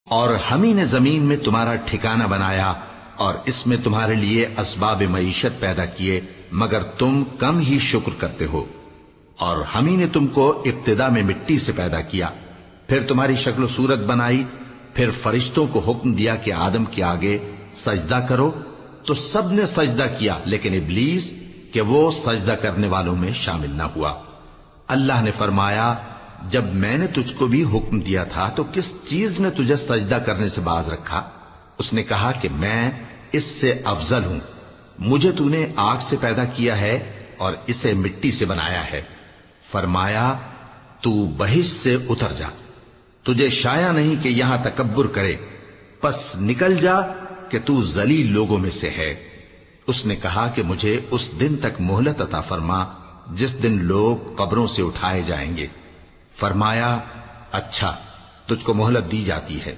اور ہم ہی نے زمین میں تمہارا ٹھکانہ بنایا اور اس میں تمہارے لیے اسباب معیشت پیدا کیے، مگر تم کم ہی شکر کرتے ہو۔ اور ہم ہی نے تم کو ابتدا میں مٹی سے پیدا کیا، پھر تمہاری شکل و صورت بنائی، پھر فرشتوں کو حکم دیا کہ آدم کے آگے سجدہ کرو، تو سب نے سجدہ کیا لیکن ابلیس کہ وہ سجدہ کرنے والوں میں شامل نہ ہوا۔ اللہ نے فرمایا، جب میں نے تجھ کو بھی حکم دیا تھا تو کس چیز نے تجھے سجدہ کرنے سے باز رکھا؟ اس نے کہا کہ میں اس سے افضل ہوں، مجھے تو نے آگ سے پیدا کیا ہے اور اسے مٹی سے بنایا ہے۔ فرمایا، تو بہشت سے اتر جا، تجھے شایع نہیں کہ یہاں تکبر کرے، پس نکل جا کہ تو ذلیل لوگوں میں سے ہے۔ اس نے کہا کہ مجھے اس دن تک مہلت عطا فرما جس دن لوگ قبروں سے اٹھائے جائیں گے۔ فرمایا، اچھا، تجھ کو مہلت دی جاتی ہے۔